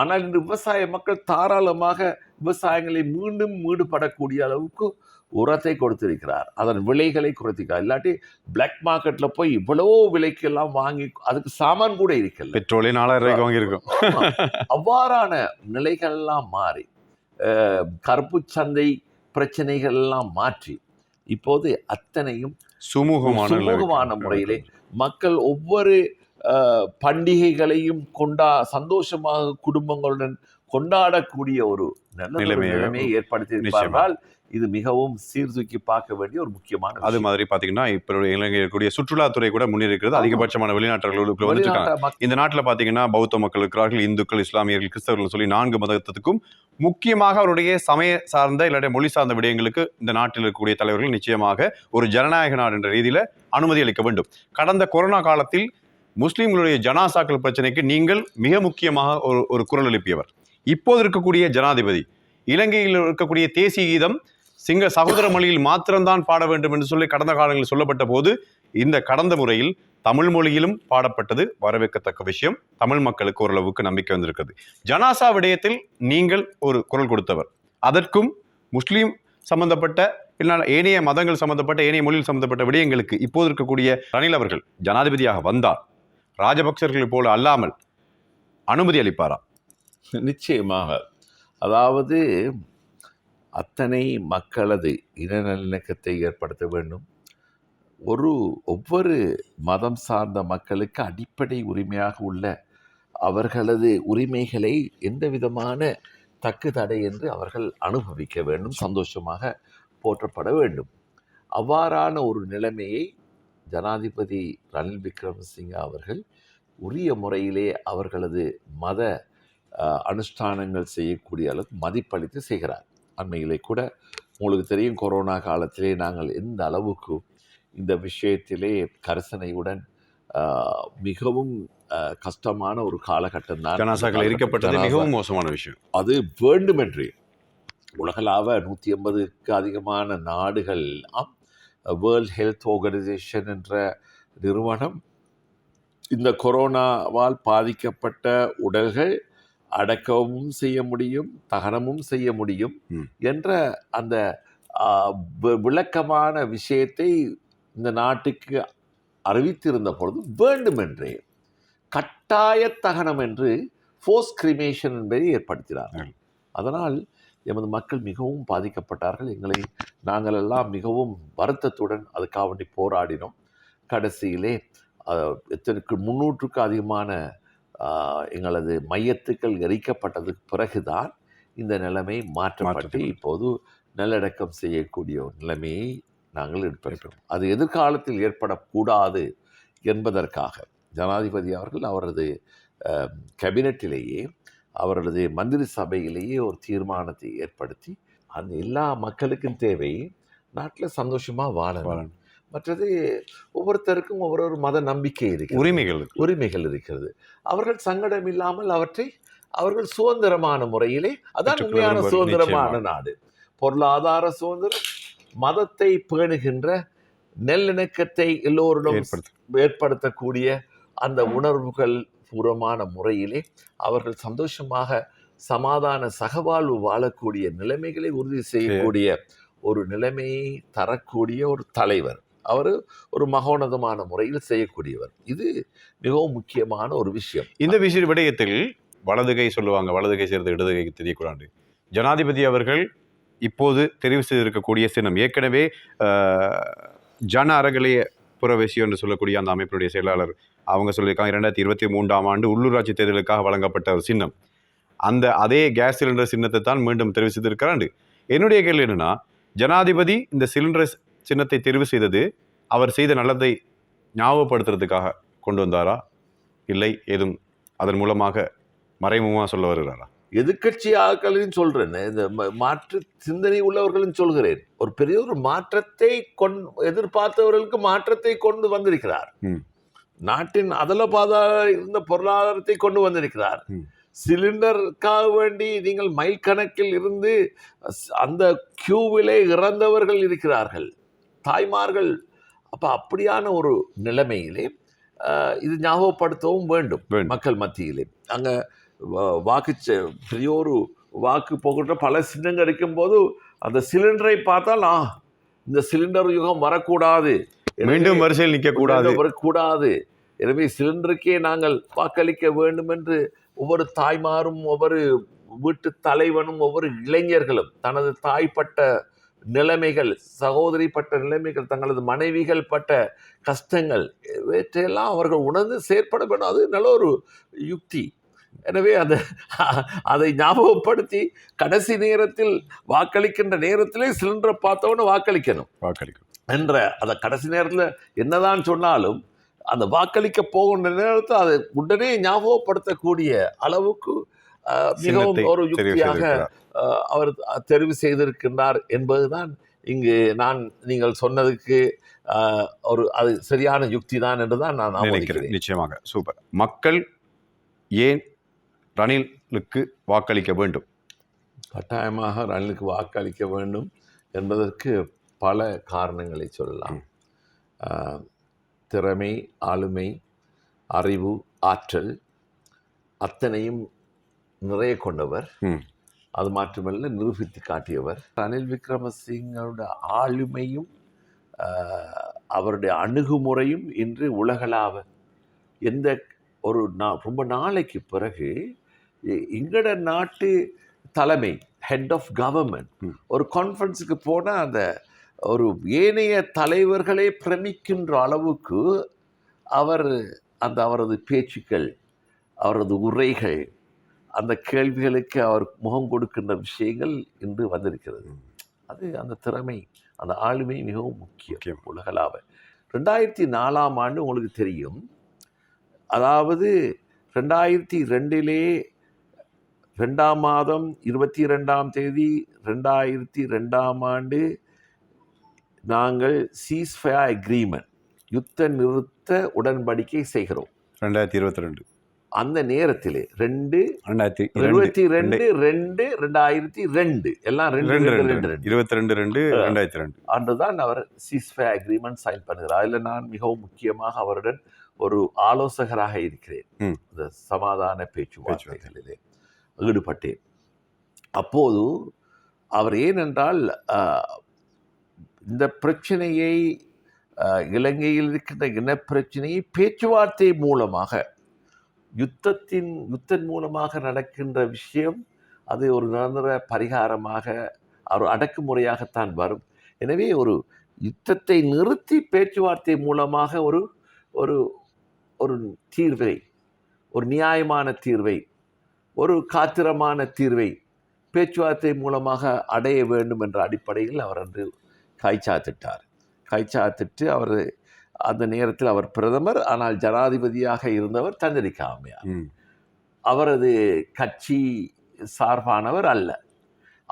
ஆனால் இன்று விவசாய மக்கள் தாராளமாக விவசாயங்களை மீண்டும் ஈடுபடக்கூடிய அளவுக்கு உரத்தை கொடுத்திருக்கிறார். அதன் விலைகளை குறைத்திருக்கிறார். இல்லாட்டி பிளாக் மார்க்கெட்ல போய் இவ்வளவோ விலைக்கு எல்லாம் வாங்கி அதுக்கு சாமான் கூட இருக்கல. பெட்ரோலே 4000 ரூபாய்க்கு வாங்கியிருக்கோம். அவ்வாறான நிலைகள் எல்லாம் மாறி கருப்பு சந்தை பிரச்சனைகள் எல்லாம் மாற்றி இப்போது அத்தனையும் சுமூகமான முறையிலே மக்கள் ஒவ்வொரு பண்டிகைகளையும் சந்தோஷமாக குடும்பங்களுடன் கொண்டாடக்கூடிய ஒரு நல்ல நிலைமையை ஏற்படுத்தியிருப்பார்கள். இது மிகவும் சீர்தூக்கி பார்க்க வேண்டிய ஒரு முக்கியமான. அது மாதிரி பாத்தீங்கன்னா இப்ப இலங்கைய சுற்றுலாத்துறை கூட முன்னேறிக்கிறது. அதிகபட்சமான வெளிநாட்டர்களுக்கு வந்துருக்காங்க. இந்த நாட்டில் பாத்தீங்கன்னா பௌத்த மக்கள் இருக்கிறார்கள், இந்துக்கள், இஸ்லாமியர்கள், கிறிஸ்தவர்கள் சொல்லி 4 மதத்துக்கும் முக்கியமாக அவருடைய சமய சார்ந்த இல்லாட்ட மொழி சார்ந்த விடயங்களுக்கு இந்த நாட்டில் இருக்கக்கூடிய தலைவர்கள் நிச்சயமாக ஒரு ஜனநாயக நாடு என்ற ரீதியில அனுமதி அளிக்க வேண்டும். கடந்த கொரோனா காலத்தில் முஸ்லிம்களுடைய ஜனாசாக்கள் பிரச்சனைக்கு நீங்கள் மிக முக்கியமாக ஒரு குரல் எழுப்பியவர். இப்போது இருக்கக்கூடிய ஜனாதிபதி இலங்கையில் இருக்கக்கூடிய தேசிய கீதம் சிங்க சகோதர மொழியில் மாத்திரம்தான் பாட வேண்டும் என்று சொல்லி கடந்த காலங்களில் சொல்லப்பட்ட போது இந்த கடந்த முறையில் தமிழ் மொழியிலும் பாடப்பட்டது வரவேற்கத்தக்க விஷயம். தமிழ் மக்களுக்கு ஓரளவுக்கு நம்பிக்கை வந்திருக்கிறது. ஜனாசா விடயத்தில் நீங்கள் ஒரு குரல் கொடுத்தவர். அதற்கும் முஸ்லீம் சம்பந்தப்பட்ட இல்லைனா ஏனைய மதங்கள் சம்பந்தப்பட்ட ஏனைய மொழியில் சம்பந்தப்பட்ட விடயங்களுக்கு இப்போது இருக்கக்கூடிய ரணில் அவர்கள் ஜனாதிபதியாக வந்தால் ராஜபக்சர்கள் போல அல்லாமல் அனுமதி அளிப்பாரா? நிச்சயமாக. அதாவது அத்தனை மக்களது இனநலக்கத்தை ஏற்படுத்த வேண்டும். ஒவ்வொரு மதம் சார்ந்த மக்களுக்கு அடிப்படை உரிமையாக உள்ள அவர்களது உரிமைகளை எந்த விதமான தக்கு தடை என்று அவர்கள் அனுபவிக்க வேண்டும், சந்தோஷமாக போற்றப்பட வேண்டும். அவ்வாறான ஒரு நிலைமையை ஜனாதிபதி ரணில் விக்ரமசிங்க அவர்கள் உரிய முறையிலே அவர்களது மத அனுஷ்டானங்கள் செய்யக்கூடிய அளவுக்கு மதிப்பளித்து செய்கிறார். அண்மையிலே கூட உங்களுக்கு தெரியும், கொரோனா காலத்திலே நாங்கள் எந்த அளவுக்கு இந்த விஷயத்திலே கரிசனையுடன் மிகவும் கஷ்டமான ஒரு காலகட்டம் தான் இருக்கப்பட்டது. மிகவும் மோசமான விஷயம். அது வேண்டுமென்றே உலகளாவ 180க்கு அதிகமான நாடுகள், வேர்ல்ட் ஹெல்த் ஆர்கனைசேஷன் என்ற நிறுவனம் இந்த கொரோனாவால் பாதிக்கப்பட்ட உடல்கள் அடக்கமும் செய்ய முடியும், தகனமும் செய்ய முடியும் என்ற அந்த விளக்கமான விஷயத்தை இந்த நாட்டுக்கு அறிவித்திருந்த பொழுது வேண்டுமென்றே கட்டாய தகனம் என்று ஃபோர்ஸ் கிரிமேஷன் என்பதை ஏற்படுத்தினார்கள். அதனால் எமது மக்கள் மிகவும் பாதிக்கப்பட்டார்கள். நாங்கள் எல்லாம் மிகவும் வருத்தத்துடன் அதுக்காக வேண்டி போராடினோம். கடைசியிலே 300க்கு அதிகமான எங்களது மையத்துக்கள் எரிக்கப்பட்டதுக்கு பிறகுதான் இந்த நிலைமை மாற்றப்பட்டு இப்போது நல்லடக்கம் செய்யக்கூடிய ஒரு நிலைமையை நாங்கள் ஏற்படுத்தோம். அது எதிர்காலத்தில் ஏற்படக்கூடாது என்பதற்காக ஜனாதிபதி அவர்கள் அவரது கேபினட்டிலேயே அவரது மந்திரி சபையிலேயே ஒரு தீர்மானத்தை ஏற்படுத்தி அந்த எல்லா மக்களுக்கும் தேவை நாட்டில் சந்தோஷமாக வாழணும். மற்றது ஒவ்வொருத்தருக்கும் ஒவ்வொரு மத நம்பிக்கை இருக்கிறது, உரிமைகள் இருக்கிறது. அவர்கள் சங்கடம் இல்லாமல் அவர்கள் சுதந்திரமான முறையிலே, அதான் உண்மையான சுதந்திரமான நாடு. பொருளாதார சுதந்திரம், மதத்தை பேணுகின்ற நல்லிணக்கத்தை எல்லோரிடம் ஏற்படுத்தக்கூடிய அந்த உணர்வுகள் பூர்வமான முறையிலே அவர்கள் சந்தோஷமாக சமாதான சகவாழ்வு வாழக்கூடிய நிலைமைகளை உறுதி செய்யக்கூடிய ஒரு நிலைமையை தரக்கூடிய ஒரு தலைவர். அவர் ஒரு மகோனதமான முறையில் செய்யக்கூடியவர். இது மிகவும் முக்கியமான ஒரு விஷயம். இந்த விடயத்தில் வலதுகை சொல்லுவாங்க, வலதுகை சேர்ந்து இடதுகைக்கு தெரியக்கூடாது. ஜனாதிபதி அவர்கள் இப்போது தெரிவு செய்திருக்கக்கூடிய சின்னம் ஏற்கனவே ஜன அறகலைய புறவேசியோ என்று சொல்லக்கூடிய அந்த அமைப்பினுடைய செயலாளர் அவங்க சொல்லியிருக்காங்க, 2023ஆம் ஆண்டு உள்ளூராட்சி தேர்தலுக்காக வழங்கப்பட்ட ஒரு சின்னம். அதே கேஸ் சிலிண்டர் சின்னத்தை தான் மீண்டும் தெரிவு செய்திருக்கிறாண்டு. என்னுடைய கேள்வி என்னன்னா, ஜனாதிபதி இந்த சிலிண்டர் சின்னத்தை தெரிவு செய்தது அவர் செய்த நல்லதை ஞாபகப்படுத்துறதுக்காக கொண்டு வந்தாரா, இல்லை ஏதும் அதன் மூலமாக மறைமுகமாக சொல்ல வருகிறாரா? எதிர்கட்சி ஆட்களின் சொல்றேன், இந்த மாற்று சிந்தனை உள்ளவர்களின் சொல்கிறேன். ஒரு பெரிய ஒரு மாற்றத்தை எதிர்பார்த்தவர்களுக்கு மாற்றத்தை கொண்டு வந்திருக்கிறார். நாட்டின் அதல பாதாள இருந்த பொருளாதாரத்தை கொண்டு வந்திருக்கிறார். சிலிண்டருக்காக வேண்டி நீங்கள் மைல் கணக்கில் இருந்து அந்த கியூவிலே இறந்தவர்கள் இருக்கிறார்கள், தாய்மார்கள். அப்ப அப்படியான ஒரு நிலைமையிலே இது ஞாபகப்படுத்தவும் வேண்டும் மக்கள் மத்தியிலே. அங்க பெரிய ஒரு வாக்கு போகின்ற பல சின்னங்கள் இருக்கும் போது அந்த சிலிண்டரை பார்த்தால் இந்த சிலிண்டர் யுகம் வரக்கூடாது, மீண்டும் வரிசையில் வரக்கூடாது, எனவே சிலிண்டருக்கே நாங்கள் வாக்களிக்க வேண்டும் என்று ஒவ்வொரு தாய்மாரும், ஒவ்வொரு வீட்டு தலைவனும், ஒவ்வொரு இளைஞர்களும் தனது தாய்ப்பட்ட நிலைமைகள், சகோதரி பட்ட நிலைமைகள், தங்களது மனைவிகள் பட்ட கஷ்டங்கள் இவற்றையெல்லாம் அவர்கள் உணர்ந்து செயற்பட வேண்டும். அது நல்ல ஒரு யுக்தி. எனவே அதை ஞாபகப்படுத்தி கடைசி நேரத்தில் வாக்களிக்கின்ற நேரத்திலே சிலிண்டரை பார்த்தவொன்னு வாக்களிக்கணும் என்ற அந்த கடைசி நேரத்தில் என்னதான் சொன்னாலும் அந்த வாக்களிக்க போகின்ற நேரத்தில் அதை உடனே ஞாபகப்படுத்தக்கூடிய அளவுக்கு மிகவும் ஒரு யுக்தியாக அவர் தெரிவு செய்திருக்கின்றார் என்பதுதான் இங்கு நீங்கள் சொன்னதுக்கு அது சரியான யுக்தி தான் என்றுதான் நான் நினைக்கிறேன். நிச்சயமாக. சூப்பர். மக்கள் ஏன் ரணிலுக்கு வாக்களிக்க வேண்டும்? கட்டாயமாக ரணிலுக்கு வாக்களிக்க வேண்டும் என்பதற்கு பல காரணங்களை சொல்லலாம். திறமை, ஆளுமை, அறிவு, ஆற்றல் அத்தனையும் நிறைய கொண்டவர். அது மாற்றமல்ல, நிரூபித்து காட்டியவர். ரணில் விக்ரமசிங்கோட ஆளுமையும் அவருடைய அணுகுமுறையும் இன்று உலகளாவ எந்த ஒரு ரொம்ப நாளைக்கு பிறகு எங்கட நாட்டு தலைமை, ஹெட் ஆஃப் கவர்மெண்ட் ஒரு கான்ஃபரன்ஸுக்கு போனால் அந்த ஒரு ஏனைய தலைவர்களே பிரமிக்கின்ற அளவுக்கு அவரது பேச்சுக்கள், அவரது உரைகள், அந்த கேள்விகளுக்கு அவர் முகம் கொடுக்கின்ற விஷயங்கள் இன்று வந்திருக்கிறது. அது அந்த திறமை, அந்த ஆளுமை மிகவும் முக்கியம் உலகளாவ. 2004ஆம் ஆண்டு உங்களுக்கு தெரியும், அதாவது 2002 2ஆம் மாதம் 22ஆம் தேதி 2002ஆம் ஆண்டு நாங்கள் சீஸ்ஃபயர் அக்ரீமெண்ட், யுத்த நிறுத்த உடன்படிக்கை செய்கிறோம். 2022 அந்த நேரத்திலே 2022 எல்லாம் 22 அன்றுதான் அவர் சீஸ்ஃபயர் அக்ரீமெண்ட் சைன் பண்ணுகிறார். அதில் நான் மிகவும் முக்கியமாக அவருடன் ஒரு ஆலோசகராக இருக்கிறேன். இந்த சமாதான பேச்சுவார்த்தைகளிலே ஈடுபட்டேன். அப்போது அவர் ஏனென்றால் இந்த பிரச்சனையை, இலங்கையில் இருக்கின்ற இனப்பிரச்சனையை பேச்சுவார்த்தை மூலமாக, யுத்தத்தின் மூலமாக நடக்கின்ற விஷயம் அது ஒரு நிரந்தர பரிகாரமாக, ஒரு அடக்குமுறையாகத்தான் வரும். எனவே ஒரு யுத்தத்தை நிறுத்தி பேச்சுவார்த்தை மூலமாக ஒரு ஒரு தீர்வை, ஒரு நியாயமான தீர்வை, ஒரு காத்திரமான தீர்வை பேச்சுவார்த்தை மூலமாக அடைய வேண்டும் என்ற அடிப்படையில் அவர் அன்று கைச்சாத்திட்டு அவர் அந்த நேரத்தில் அவர் பிரதமர், ஆனால் ஜனாதிபதியாக இருந்தவர் சந்திரிகா அம்மையார். அவரது கட்சி சார்பானவர் அல்ல.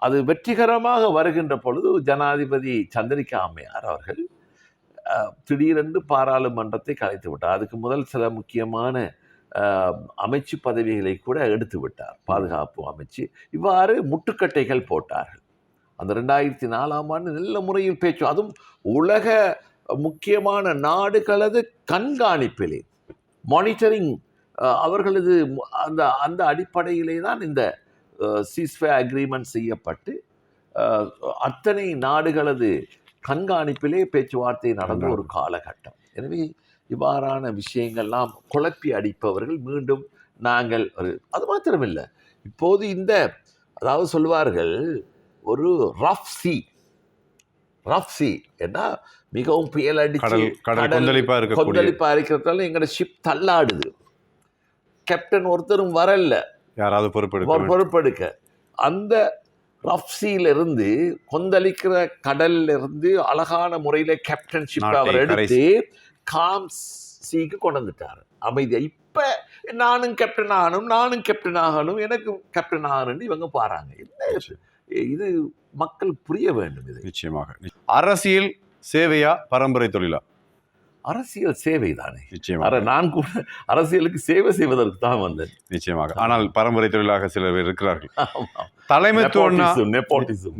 அது வெற்றிகரமாக வருகின்ற பொழுது ஜனாதிபதி சந்திரிகா அம்மையார் அவர்கள் திடீரென்று பாராளுமன்றத்தை கலைத்து விட்டார். அதுக்கு முதல் சில முக்கியமான அமைச்சு பதவிகளை கூட எடுத்து விட்டார், பாதுகாப்பு அமைச்சு. இவ்வாறு முட்டுக்கட்டைகள் போட்டார்கள். அந்த 2004ஆம் ஆண்டு நல்ல முறையில் பேச்சு, அதுவும் உலக முக்கியமான நாடுகளது கண்காணிப்பிலே, மானிட்டரிங், அவர்களது அந்த அடிப்படையிலே தான் இந்த சீஸ்ஃபயர் அக்ரீமெண்ட் செய்யப்பட்டு அத்தனை நாடுகளது கண்காணிப்பிலே பேச்சுவார்த்தை நடந்த ஒரு காலகட்டம். எனவே இவ்வாறான விஷயங்கள்லாம் குழப்பி அடிப்பவர்கள் மீண்டும் நாங்கள் அது மாத்திரமில்லை, இப்போது அதாவது சொல்வார்கள் ஒரு ரஃப் சி ஏன்னா மிகவும் புயல் அடிச்சு கொந்தளிப்பா இருக்கிறதால எங்களோட ஷிப் தள்ளாடுது. கேப்டன் ஒருத்தரும் வரல, யாராவது பொறுப்பெடுக்க. அந்த ரஃப் சீலிருந்து, கொந்தளிக்கிற கடல்ல இருந்து அழகான முறையில கேப்டன்ஷிப் அவர் எடுத்து சிக்கு கொண்டு வந்துட்டாரு அமைதியா. இப்ப நானும் கேப்டன் ஆகணும், எனக்கு கேப்டன் ஆகணும்னு இவங்க பாருங்க. என்ன இது மக்கள் புரிய வேண்டும். இது நிச்சயமாக. அரசியல் சேவையா பரம்பரை தொழிலா? அரசியல் சேவை தானே. நிச்சயமாக. நான் கூட அரசியலுக்கு சேவை செய்வதற்கு தான் வந்தேன். நிச்சயமாக. ஆனால் பரம்பரை தொழிலாக சில பேர் இருக்கிறார்கள். தலைமைத்துவம்னா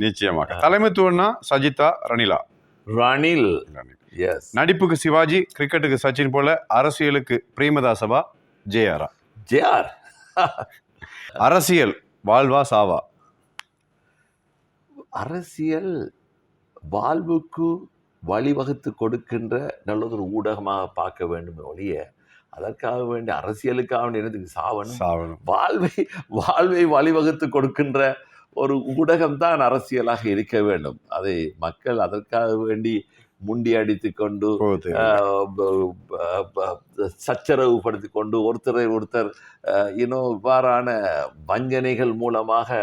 நிச்சயமாக. தலைமைத்துவம்னா சஜிதா, ரணில். எஸ். நடிப்புக்கு சிவாஜி, கிரிக்கெட்டுக்கு சச்சின் போல அரசியலுக்கு பிரேமதாசவா, ஜேஆரா? ஜேஆர். அரசியல் வாழ்வா சாவா? அரசியல் வாழ்வுக்கு வழிவகுத்து கொடுக்கின்ற நல்லதொரு ஊடகமாக பார்க்க வேண்டும் ஒழிய அதற்காக வேண்டிய அரசியலுக்காக வேண்டிய என்னதுக்கு சாவணும். வாழ்வை வழிவகுத்து கொடுக்கின்ற ஒரு ஊடகம் தான் அரசியலாக இருக்க வேண்டும். அதை மக்கள் அதற்காக வேண்டி முண்டி அடித்து கொண்டு சச்சரவு படுத்தி கொண்டு ஒருத்தர் இவ்வாறான வஞ்சனைகள் மூலமாக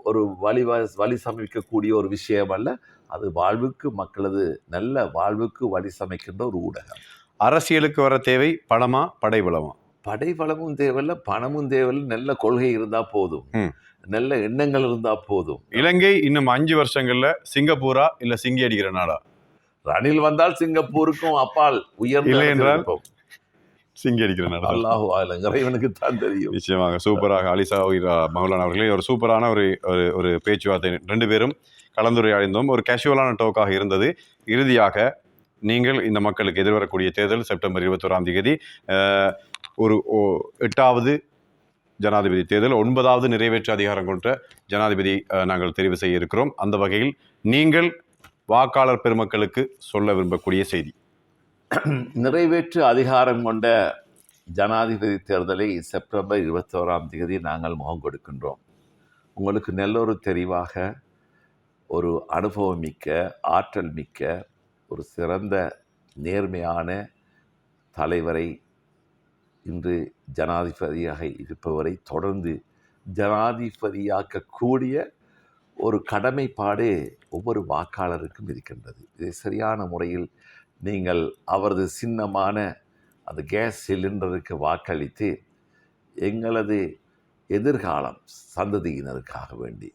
ஒரு வழி சமைக்கக்கூடிய ஒரு விஷயம் அல்ல. அது வாழ்வுக்கு, மக்களது நல்ல வாழ்வுக்கு வழி சமைக்கின்ற ஒரு ஊடகம். அரசியலுக்கு வர தேவை பணமா படைபலமா? படைபலமும் தேவையில்ல, பணமும் தேவையில்லை. நல்ல கொள்கை இருந்தா போதும், நல்ல எண்ணங்கள் இருந்தா போதும். இலங்கை இன்னும் 5 வருஷங்கள்ல சிங்கப்பூரா இல்ல சிங்கி அடிக்கிற நாடா? ரணில் வந்தால் சிங்கப்பூருக்கும் அப்பால் இல்லை என்றால் சிங்கி அடிக்கிற நாடா? அல்லாஹு ஆலம், இறைவனுக்கு தான் தெரியும். நிச்சயமாக. சூப்பராக அலிசா மௌலானா அவர்களே ஒரு சூப்பரான ஒரு பேச்சுவார்த்தை 2 பேரும் கலந்துரையாடிந்தோம். ஒரு கேஷுவலான டோக்காக இருந்தது. இறுதியாக நீங்கள் இந்த மக்களுக்கு எதிர்வரக்கூடிய தேர்தல் செப்டம்பர் 21 ஒரு 8வது ஜனாதிபதி தேர்தல், 9வது நிறைவேற்று அதிகாரம் கொண்ட ஜனாதிபதி நாங்கள் தெரிவு செய்ய இருக்கிறோம். அந்த வகையில் நீங்கள் வாக்காளர் பெருமக்களுக்கு சொல்ல விரும்பக்கூடிய செய்தி? நிறைவேற்று அதிகாரம் கொண்ட ஜனாதிபதி தேர்தலை செப்டம்பர் 21 நாங்கள் முகம் கொடுக்கின்றோம். உங்களுக்கு நல்லொரு தெரிவாக ஒரு அனுபவம் மிக்க, ஆற்றல் மிக்க, ஒரு சிறந்த நேர்மையான தலைவரை, இன்று ஜனாதிபதியாக இருப்பவரை தொடர்ந்து ஜனாதிபதியாக்கக்கூடிய ஒரு கடமைப்பாடு ஒவ்வொரு வாக்காளருக்கும் இருக்கின்றது. இதை சரியான முறையில் நீங்கள் அவரது சின்னமான அந்த கேஸ் சிலிண்டருக்கு வாக்களித்து எங்களது எதிர்காலம் சந்ததியினருக்காக வேண்டி,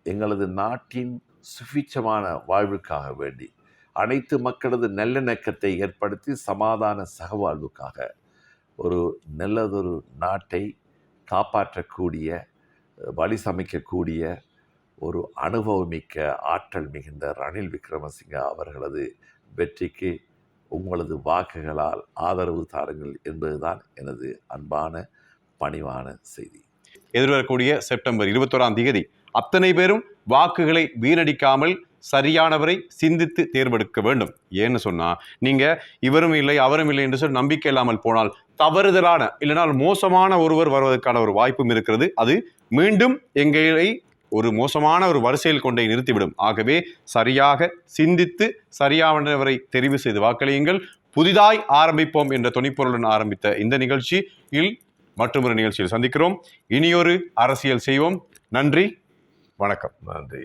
எங்களது நாட்டின் சுபிட்சமான வாழ்வுக்காக வேண்டி, அனைத்து மக்களது நல்லிணக்கத்தை ஏற்படுத்தி சமாதான சகவாழ்வுக்காக ஒரு நல்லதொரு நாட்டை காப்பாற்றக்கூடிய, வழி சமைக்கக்கூடிய ஒரு அனுபவமிக்க, ஆற்றல் மிகுந்த ரணில் விக்ரமசிங்க அவர்களது வெற்றிக்கு உங்களது வாக்குகளால் ஆதரவு தாருங்கள் என்பதுதான் எனது அன்பான பணிவான செய்தி. எதிர்வரக்கூடிய செப்டம்பர் 21 அத்தனை பேரும் வாக்குகளை வீணடிக்காமல் சரியானவரை சிந்தித்து தேர்ந்தெடுக்க வேண்டும். ஏன்னு சொன்னா, நீங்க இவரும் இல்லை அவரும் இல்லை என்று சொல்லி நம்பிக்கை இல்லாமல் போனால் தவறுதலான இல்லைனால் மோசமான ஒருவர் வருவதற்கான ஒரு வாய்ப்பும் இருக்கிறது. அது மீண்டும் எங்களை ஒரு மோசமான ஒரு வரிசையில் கொண்டே நிறுத்திவிடும். ஆகவே சரியாக சிந்தித்து சரியானவரை தெரிவு செய்து வாக்களியுங்கள். புதிதாய் ஆரம்பிப்போம் என்ற துணிப்பொருளுடன் ஆரம்பித்த இந்த நிகழ்ச்சியில் மற்றொரு நிகழ்ச்சியில் சந்திக்கிறோம். இனியொரு அரசியல் செய்வோம். நன்றி, வணக்கம். நன்றி.